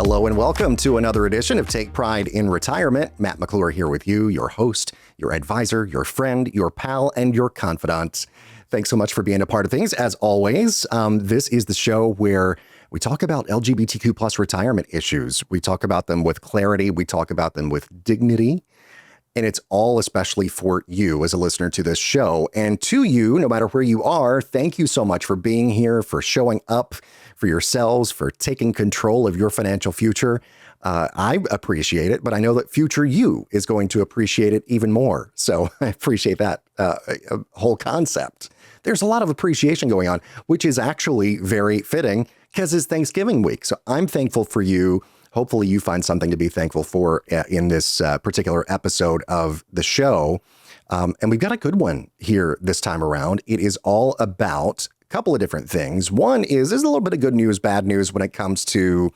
Hello and welcome to another edition of Take Pride in Retirement. Matt McClure here with you, your host, your advisor, your friend, your pal, and your confidant. Thanks so much for being a part of things. As always, this is the show where we talk about LGBTQ plus retirement issues. We talk about them with clarity. We talk about them with dignity. And it's all especially for you as a listener to this show. And to you, no matter where you are, thank you so much for being here, for showing up for yourselves, for taking control of your financial future. I appreciate it, but I know that future you is going to appreciate it even more. So I appreciate that whole concept. There's a lot of appreciation going on, which is actually very fitting because it's Thanksgiving week. So I'm thankful for you. Hopefully you find something to be thankful for in this particular episode of the show. And we've got a good one here this time around. It is all about a couple of different things. One is there's a little bit of good news, bad news when it comes to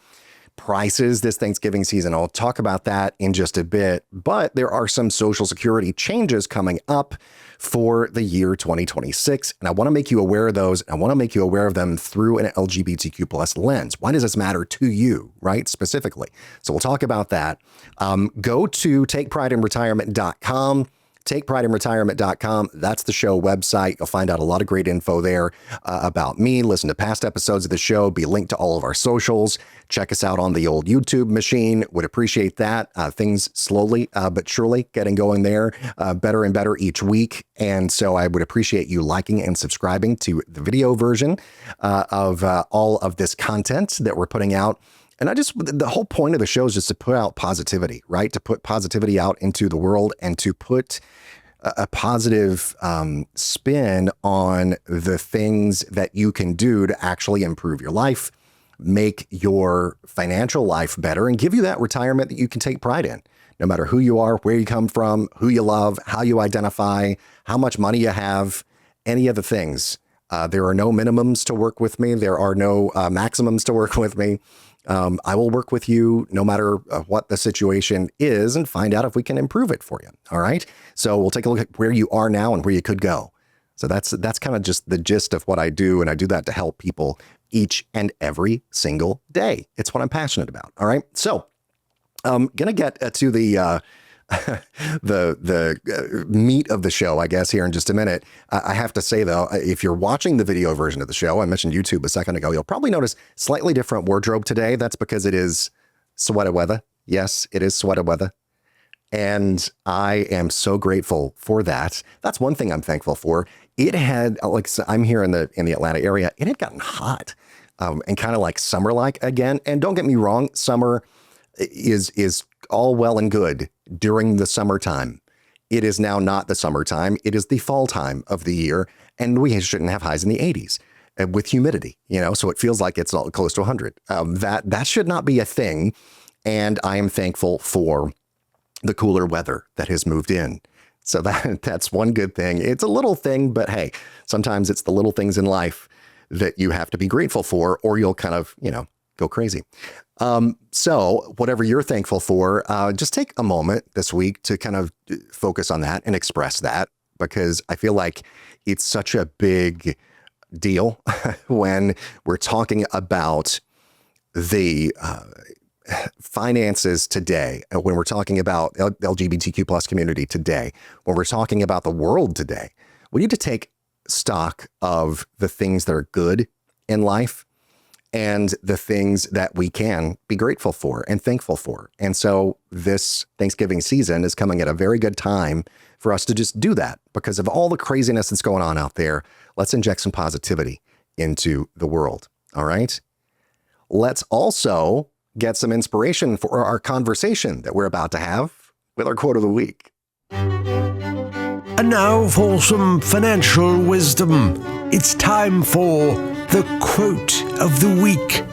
prices this Thanksgiving season. I'll talk about that in just a bit, but there are some Social Security changes coming up for the year 2026. And I want to make you aware of those. I want to make you aware of them through an LGBTQ plus lens. Why does this matter to you, right? Specifically. So we'll talk about that. Go to takeprideinretirement.com. TakePrideInRetirement.com. That's the show website. You'll find out a lot of great info there about me. Listen to past episodes of the show. Be linked to all of our socials. Check us out on the old YouTube machine. Would appreciate that. Things slowly but surely getting going there. Better and better each week. And so I would appreciate you liking and subscribing to the video version of all of this content that we're putting out. And the whole point of the show is just to put out positivity, right? To put positivity out into the world and to put a positive spin on the things that you can do to actually improve your life, make your financial life better, and give you that retirement that you can take pride in. No matter who you are, where you come from, who you love, how you identify, how much money you have, any of the things. There are no minimums to work with me. There are no maximums to work with me. I will work with you no matter what the situation is and find out if we can improve it for you. All right. So we'll take a look at where you are now and where you could go. So that's kind of just the gist of what I do. And I do that to help people each and every single day. It's what I'm passionate about. All right. So I'm going to get to the meat of the show, I guess, here in just a minute. I have to say, though, if you're watching the video version of the show, I mentioned YouTube a second ago, you'll probably notice slightly different wardrobe today. That's because it is sweater weather. Yes, it is sweater weather. And I am so grateful for that. That's one thing I'm thankful for. It had, like, I'm here in the Atlanta area. It had gotten hot and kind of like summer-like again. And don't get me wrong, summer is all well and good during the summertime. It is now not the summertime. It is the fall time of the year. And we shouldn't have highs in the 80s with humidity, so it feels like it's all close to 100. That should not be a thing. And I am thankful for the cooler weather that has moved in. So that's one good thing. It's a little thing, but hey, sometimes it's the little things in life that you have to be grateful for, or you'll kind of, go crazy. So whatever you're thankful for, just take a moment this week to kind of focus on that and express that, because I feel like it's such a big deal when we're talking about the finances today, when we're talking about LGBTQ plus community today, when we're talking about the world today. We need to take stock of the things that are good in life and the things that we can be grateful for and thankful for. And so this Thanksgiving season is coming at a very good time for us to just do that because of all the craziness that's going on out there. Let's inject some positivity into the world. All right. Let's also get some inspiration for our conversation that we're about to have with our quote of the week. And now for some financial wisdom. It's time for the quote of the week.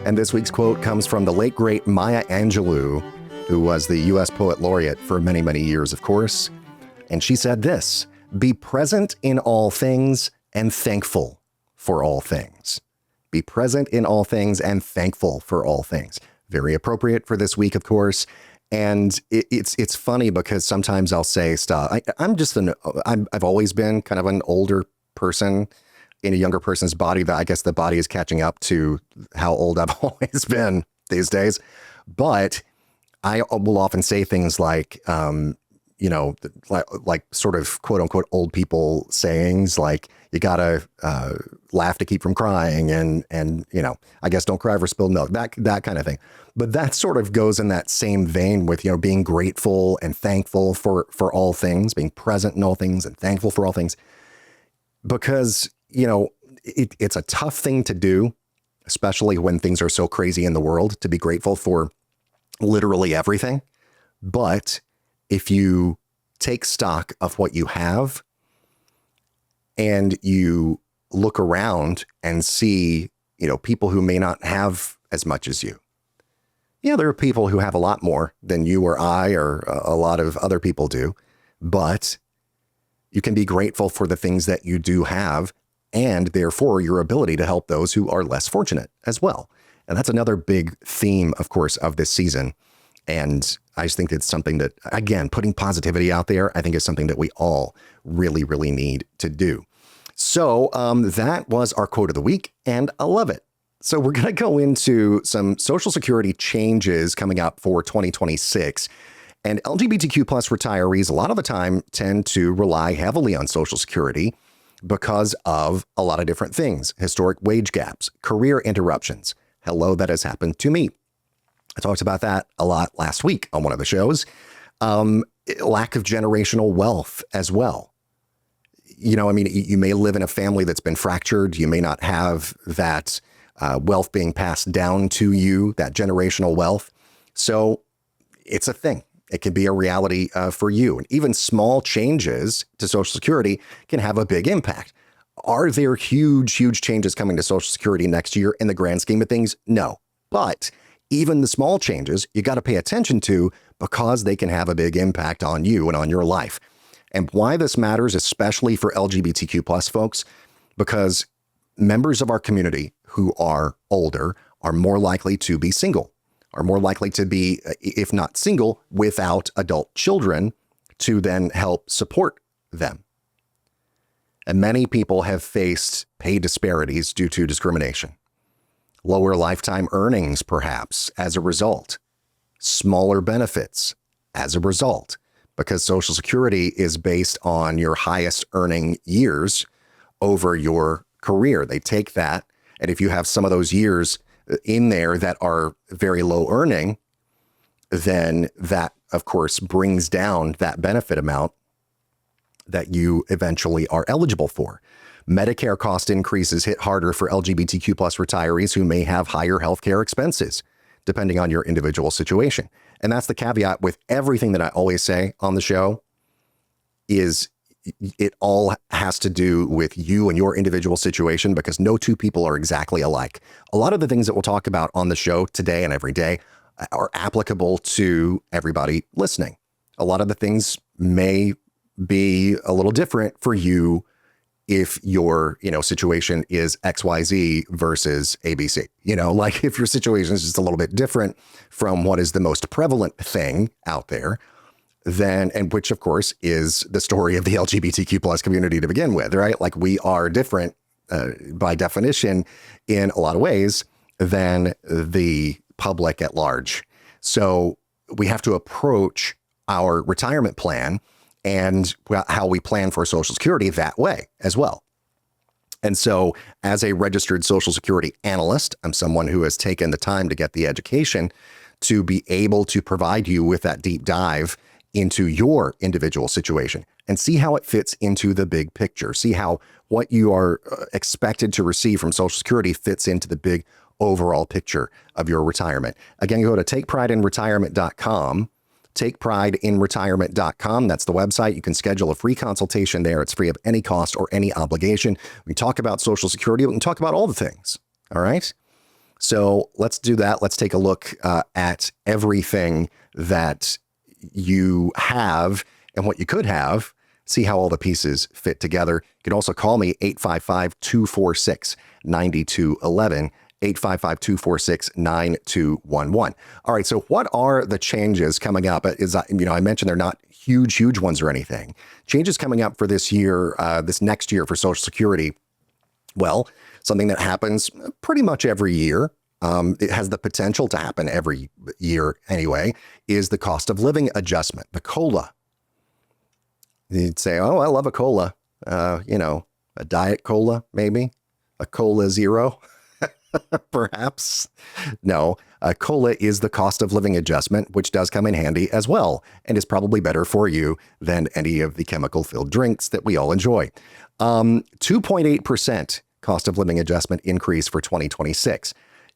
And this week's quote comes from the late, great Maya Angelou, who was the U.S. Poet Laureate for many, many years, of course. And she said this: "Be present in all things and thankful for all things." Be present in all things and thankful for all things. Very appropriate for this week, of course. And it's funny because sometimes I'll say stuff. I've always been kind of an older person. in a younger person's body that I guess the body is catching up to how old I've always been these days. But I will often say things like, like sort of quote unquote old people sayings like you gotta laugh to keep from crying and I guess don't cry for spilled milk, that kind of thing. But that sort of goes in that same vein with, being grateful and thankful for all things, being present in all things and thankful for all things, because, it's a tough thing to do, especially when things are so crazy in the world, to be grateful for literally everything. But if you take stock of what you have and you look around and see, people who may not have as much as you. Yeah, there are people who have a lot more than you or I or a lot of other people do, but you can be grateful for the things that you do have and therefore your ability to help those who are less fortunate as well. And that's another big theme, of course, of this season. And I just think it's something that, again, putting positivity out there, I think is something that we all really, really need to do. So that was our quote of the week, and I love it. So we're going to go into some Social Security changes coming up for 2026. And LGBTQ plus retirees a lot of the time tend to rely heavily on Social Security because of a lot of different things. Historic wage gaps, career interruptions. Hello, that has happened to me. I talked about that a lot last week on one of the shows. Lack of generational wealth as well. You may live in a family that's been fractured. You may not have that wealth being passed down to you, that generational wealth. So it's a thing. It can be a reality for you. And even small changes to Social Security can have a big impact. Are there huge, huge changes coming to Social Security next year in the grand scheme of things? No. But even the small changes you got to pay attention to because they can have a big impact on you and on your life. And why this matters, especially for LGBTQ plus folks, because members of our community who are older are more likely to be single, are more likely to be, if not single, without adult children to then help support them. And many people have faced pay disparities due to discrimination. Lower lifetime earnings, perhaps, as a result. Smaller benefits as a result, because Social Security is based on your highest earning years over your career. They take that, and if you have some of those years in there that are very low earning, then that, of course, brings down that benefit amount that you eventually are eligible for. Medicare cost increases hit harder for LGBTQ plus retirees who may have higher healthcare expenses, depending on your individual situation. And that's the caveat with everything that I always say on the show is it all has to do with you and your individual situation because no two people are exactly alike. A lot of the things that we'll talk about on the show today and every day are applicable to everybody listening. A lot of the things may be a little different for you if your, situation is XYZ versus ABC. Like if your situation is just a little bit different from what is the most prevalent thing out there, then, and which of course is the story of the LGBTQ plus community to begin with, right? Like we are different by definition in a lot of ways than the public at large. So we have to approach our retirement plan and how we plan for Social Security that way as well. And so as a registered Social Security analyst, I'm someone who has taken the time to get the education to be able to provide you with that deep dive into your individual situation and see how it fits into the big picture. See how what you are expected to receive from Social Security fits into the big overall picture of your retirement. Again, you go to takeprideinretirement.com. TakePrideInRetirement.com. That's the website. You can schedule a free consultation there. It's free of any cost or any obligation. We talk about Social Security. We can talk about all the things. All right. So let's do that. Let's take a look at everything that you have and what you could have. See how all the pieces fit together. You can also call me 855-246-9211. 855-246-9211. All right. So what are the changes coming up? I mentioned they're not huge ones or anything. Changes coming up for this year, this next year for Social Security Well, something that happens pretty much every year, it has the potential to happen every year anyway, is the cost of living adjustment, the COLA. You'd say, oh, I love a COLA, a diet COLA, maybe a COLA zero, perhaps. No, a COLA is the cost of living adjustment, which does come in handy as well, and is probably better for you than any of the chemical-filled drinks that we all enjoy. 2.8% cost of living adjustment increase for 2026.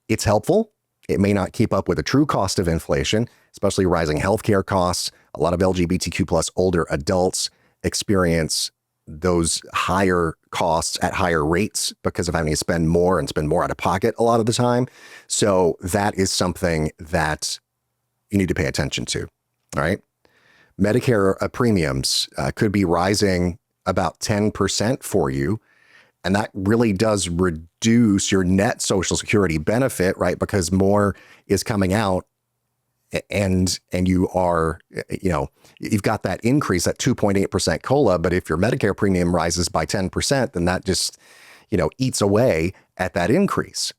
It's helpful. It may not keep up with the true cost of inflation, especially rising healthcare costs. A lot of LGBTQ plus older adults experience those higher costs at higher rates because of having to spend more out of pocket a lot of the time. So that is something that you need to pay attention to. All right. Medicare premiums could be rising about 10% for you. And that really does reduce your net Social Security benefit, right? Because more is coming out and you are, you've got that increase at 2.8% COLA. But if your Medicare premium rises by 10%, then that just, eats away at that increase.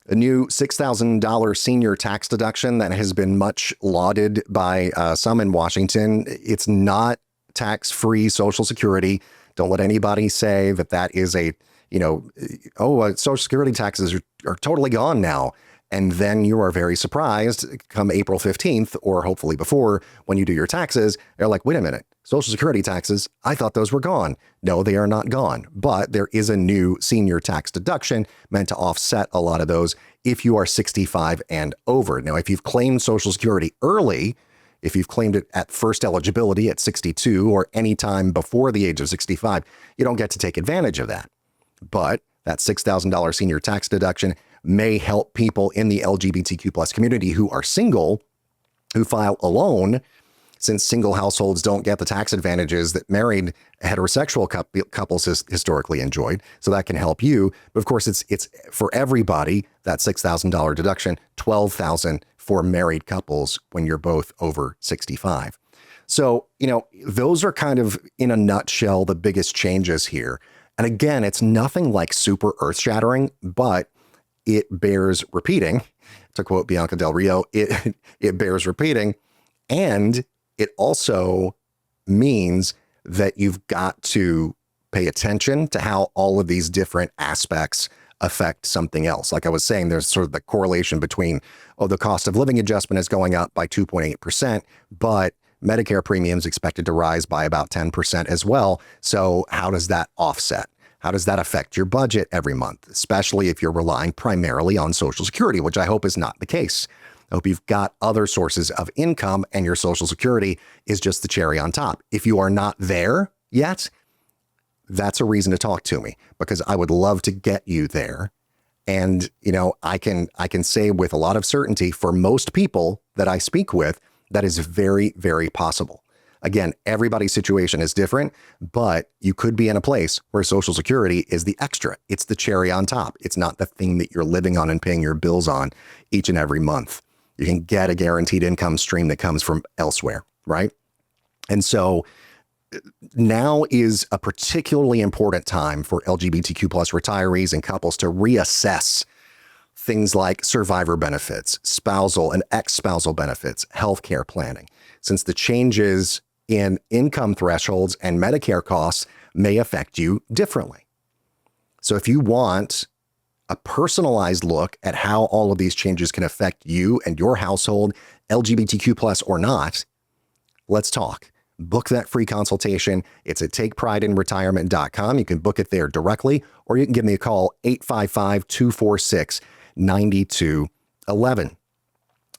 A new $6,000 senior tax deduction that has been much lauded by some in Washington. It's not tax-free Social Security. Don't let anybody say that is Social Security taxes are totally gone now. And then you are very surprised come April 15th, or hopefully before, when you do your taxes, they're like, wait a minute, Social Security taxes, I thought those were gone. No, they are not gone. But there is a new senior tax deduction meant to offset a lot of those if you are 65 and over. Now, if you've claimed Social Security early, if you've claimed it at first eligibility at 62 or any time before the age of 65, you don't get to take advantage of that. But that $6,000 senior tax deduction may help people in the LGBTQ plus community who are single, who file alone, since single households don't get the tax advantages that married heterosexual couples historically enjoyed. So that can help you. But of course, it's for everybody, that $6,000 deduction, $12,000 for married couples when you're both over 65. So, those are kind of, in a nutshell, the biggest changes here. And again, it's nothing like super earth-shattering, but it bears repeating. To quote Bianca Del Rio, it bears repeating. And it also means that you've got to pay attention to how all of these different aspects affect something else. Like I was saying, there's sort of the correlation between, the cost of living adjustment is going up by 2.8%, but Medicare premiums expected to rise by about 10% as well. So how does that offset? How does that affect your budget every month, especially if you're relying primarily on Social Security, which I hope is not the case. I hope you've got other sources of income and your Social Security is just the cherry on top. If you are not there yet, that's a reason to talk to me, because I would love to get you there. And, I can say with a lot of certainty for most people that I speak with, that is very, very possible. Again, everybody's situation is different, but you could be in a place where Social Security is the extra. It's the cherry on top. It's not the thing that you're living on and paying your bills on each and every month. You can get a guaranteed income stream that comes from elsewhere, right? And so now is a particularly important time for LGBTQ plus retirees and couples to reassess things like survivor benefits, spousal and ex-spousal benefits, healthcare planning, since the changes in income thresholds and Medicare costs may affect you differently. So if you want a personalized look at how all of these changes can affect you and your household, LGBTQ plus or not, let's talk. Book that free consultation. It's at takeprideinretirement.com. You can book it there directly, or you can give me a call, 855-246-9211.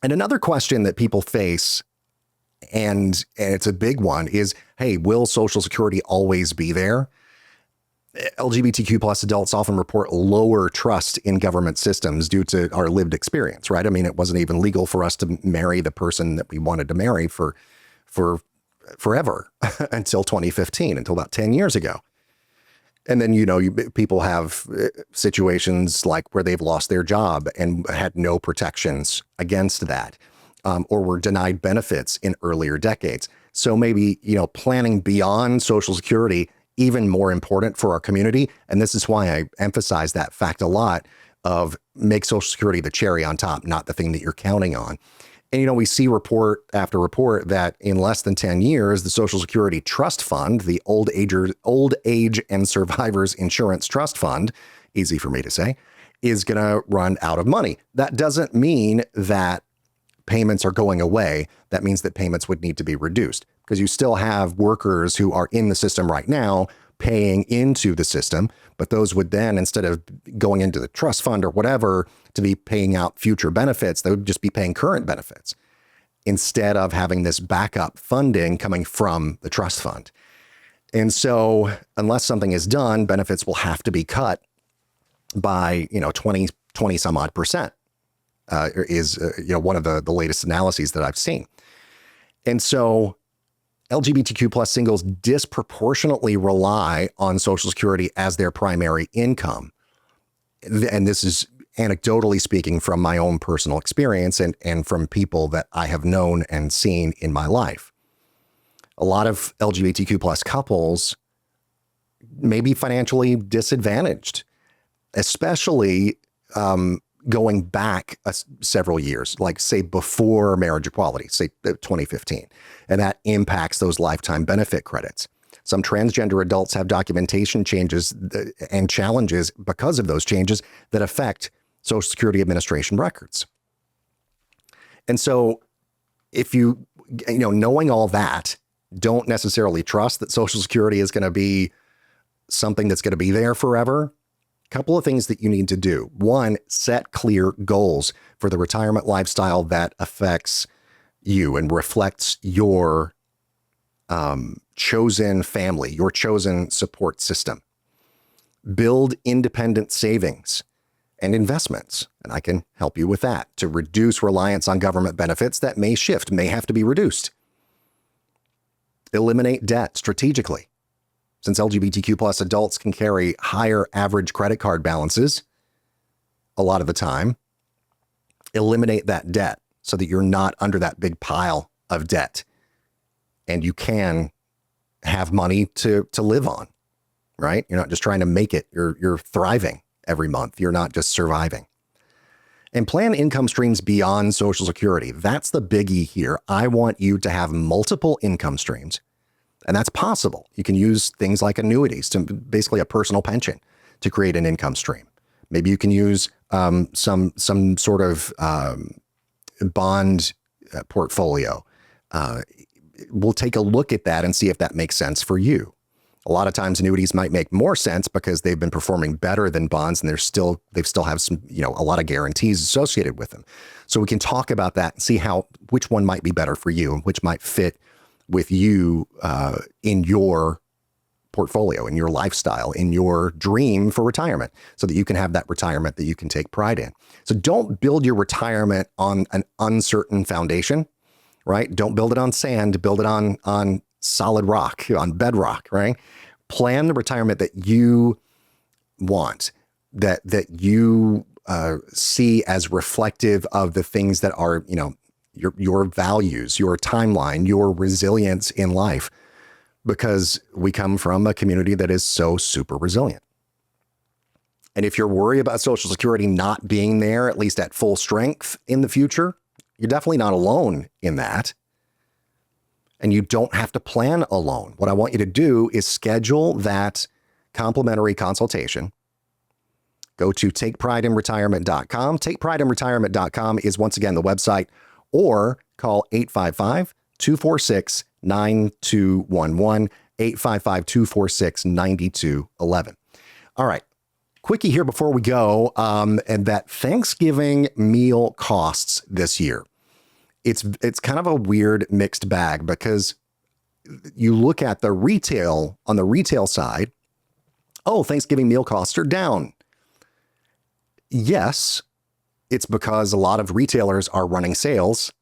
And another question that people face, and it's a big one, is, hey, will Social Security always be there? LGBTQ plus adults often report lower trust in government systems due to our lived experience, right? I mean, it wasn't even legal for us to marry the person that we wanted to marry for forever until 2015, until about 10 years ago. And then, people have situations like where they've lost their job and had no protections against that, or were denied benefits in earlier decades. So maybe, planning beyond Social Security even more important for our community. And this is why I emphasize that fact a lot of make Social Security the cherry on top, not the thing that you're counting on. And, we see report after report that in less than 10 years, the Social Security Trust Fund, the Old Age and Survivors Insurance Trust Fund, easy for me to say, is going to run out of money. That doesn't mean that payments are going away. That means that payments would need to be reduced because you still have workers who are in the system right now paying into the system, but those would then, instead of going into the trust fund or whatever to be paying out future benefits, they would just be paying current benefits instead of having this backup funding coming from the trust fund. And so unless something is done, benefits will have to be cut by, 20 some odd percent is one of the latest analyses that I've seen. And so LGBTQ plus singles disproportionately rely on Social Security as their primary income. And this is anecdotally speaking from my own personal experience and from people that I have known and seen in my life. A lot of LGBTQ plus couples may be financially disadvantaged, especially going back several years, like say before marriage equality, say 2015, and that impacts those lifetime benefit credits. Some transgender adults have documentation changes and challenges because of those changes that affect Social Security Administration records. And so if knowing all that, don't necessarily trust that Social Security is going to be something that's going to be there forever. Couple of things that you need to do. One, set clear goals for the retirement lifestyle that affects you and reflects your chosen family, your chosen support system. Build independent savings and investments, and I can help you with that to reduce reliance on government benefits that may shift, may have to be reduced. Eliminate debt strategically. Since LGBTQ plus adults can carry higher average credit card balances a lot of the time, eliminate that debt so that you're not under that big pile of debt and you can have money to live on, right? You're not just trying to make it. You're thriving every month. You're not just surviving. And plan income streams beyond Social Security. That's the biggie here. I want you to have multiple income streams. And that's possible. You can use things like annuities, to basically a personal pension, to create an income stream. Maybe you can use some sort of bond portfolio. We'll take a look at that and see if that makes sense for you. A lot of times annuities might make more sense because they've been performing better than bonds and they still have some, a lot of guarantees associated with them. So we can talk about that and see which one might be better for you and which might fit with you in your portfolio, in your lifestyle, in your dream for retirement, so that you can have that retirement that you can take pride in. So don't build your retirement on an uncertain foundation, right? Don't build it on sand, build it on solid rock, on bedrock, right? Plan the retirement that you want, that you see as reflective of the things that are, your values, your timeline, your resilience in life, because we come from a community that is so super resilient. And if you're worried about Social Security not being there, at least at full strength in the future, you're definitely not alone in that. And you don't have to plan alone. What I want you to do is schedule that complimentary consultation. Go to takeprideinretirement.com. Takeprideinretirement.com is once again the website, or call 855-246-9211, 855-246-9211. All right. Quickie here before we go, and that Thanksgiving meal costs this year. It's kind of a weird mixed bag, because you look at on the retail side, Thanksgiving meal costs are down. Yes, it's because a lot of retailers are running sales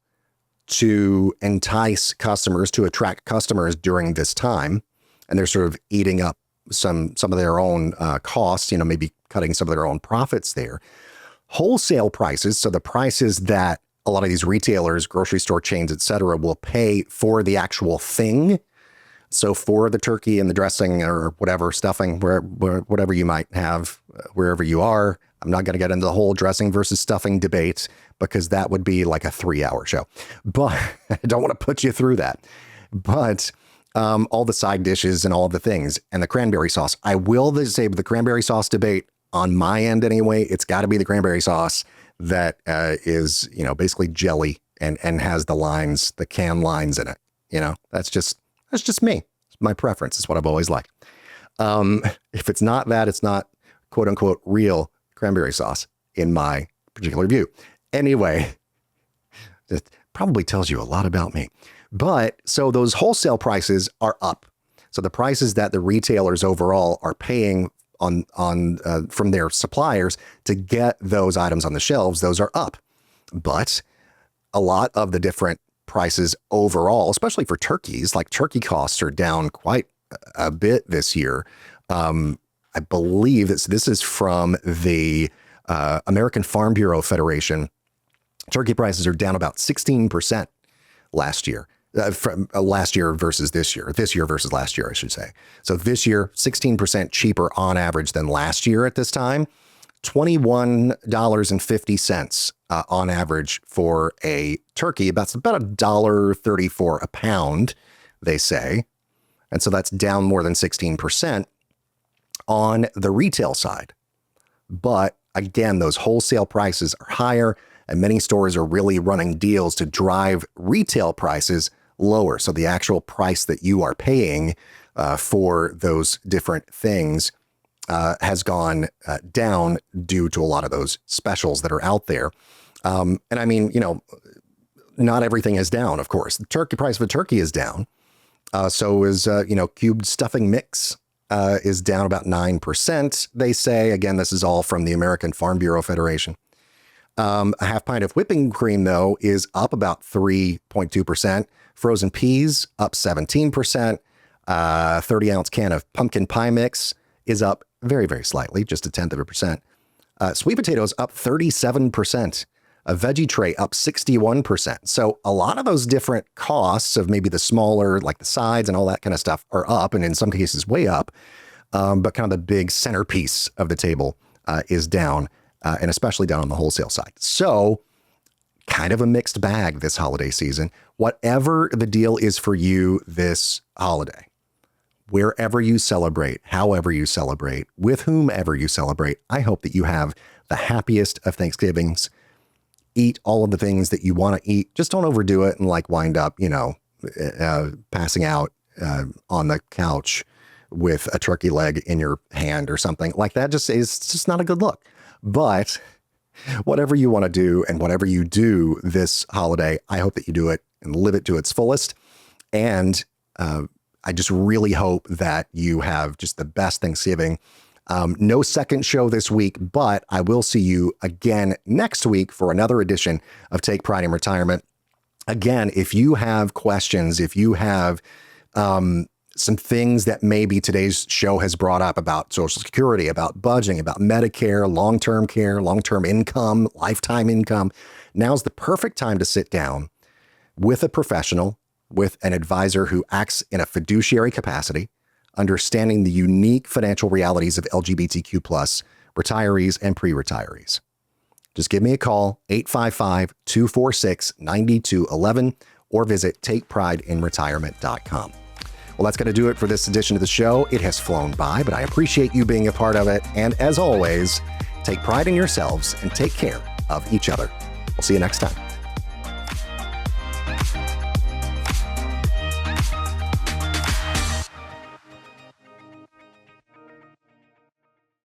to entice customers, to attract customers during this time. And they're sort of eating up some of their own costs, maybe cutting some of their own profits there. Wholesale prices, so the prices that a lot of these retailers, grocery store chains, et cetera, will pay for the actual thing, So for the turkey and the dressing or whatever stuffing, whatever you might have, wherever you are, I'm not going to get into the whole dressing versus stuffing debate because that would be like a 3-hour show. But I don't want to put you through that. But all the side dishes and all of the things and the cranberry sauce, I will say with the cranberry sauce debate on my end anyway, it's got to be the cranberry sauce that is, basically jelly and has the can lines in it. That's just me. It's my preference. It's what I've always liked. If it's not that, it's not quote unquote real cranberry sauce in my particular view. Anyway, it probably tells you a lot about me. But so those wholesale prices are up. So the prices that the retailers overall are paying on from their suppliers to get those items on the shelves, those are up. But a lot of the different prices overall, especially for turkeys, like turkey costs are down quite a bit this year. I believe this is from the American Farm Bureau Federation. Turkey prices are down about 16% last year. From last year versus this year versus last year, I should say. So this year, 16% cheaper on average than last year at this time, $21.50 on average for a turkey. That's about $1.34 a pound, they say. And so that's down more than 16% on the retail side. But again, those wholesale prices are higher and many stores are really running deals to drive retail prices lower. So the actual price that you are paying for those different things has gone down due to a lot of those specials that are out there. And I mean, not everything is down, of course. The turkey price of a turkey is down. So is, cubed stuffing mix is down about 9%, they say. Again, this is all from the American Farm Bureau Federation. A half pint of whipping cream, though, is up about 3.2%. Frozen peas up 17%. 30-ounce can of pumpkin pie mix is up very, very slightly, just 0.1%. Sweet potatoes up 37%. A veggie tray up 61%. So a lot of those different costs of maybe the smaller, like the sides and all that kind of stuff are up, and in some cases way up. But kind of the big centerpiece of the table is down, and especially down on the wholesale side. So kind of a mixed bag this holiday season. Whatever the deal is for you this holiday, wherever you celebrate, however you celebrate, with whomever you celebrate, I hope that you have the happiest of Thanksgivings. Eat all of the things that you want to eat. Just don't overdo it and wind up, passing out on the couch with a turkey leg in your hand or something like that. It's just not a good look. But whatever you want to do and whatever you do this holiday, I hope that you do it and live it to its fullest. And I just really hope that you have just the best Thanksgiving. No second show this week, but I will see you again next week for another edition of Take Pride in Retirement. Again, if you have questions, if you have some things that maybe today's show has brought up about Social Security, about budgeting, about Medicare, long-term care, long-term income, lifetime income, now's the perfect time to sit down with a professional, with an advisor who acts in a fiduciary capacity, understanding the unique financial realities of LGBTQ plus retirees and pre-retirees. Just give me a call, 855-246-9211, or visit takeprideinretirement.com. Well, that's going to do it for this edition of the show. It has flown by, but I appreciate you being a part of it. And as always, take pride in yourselves and take care of each other. We'll see you next time.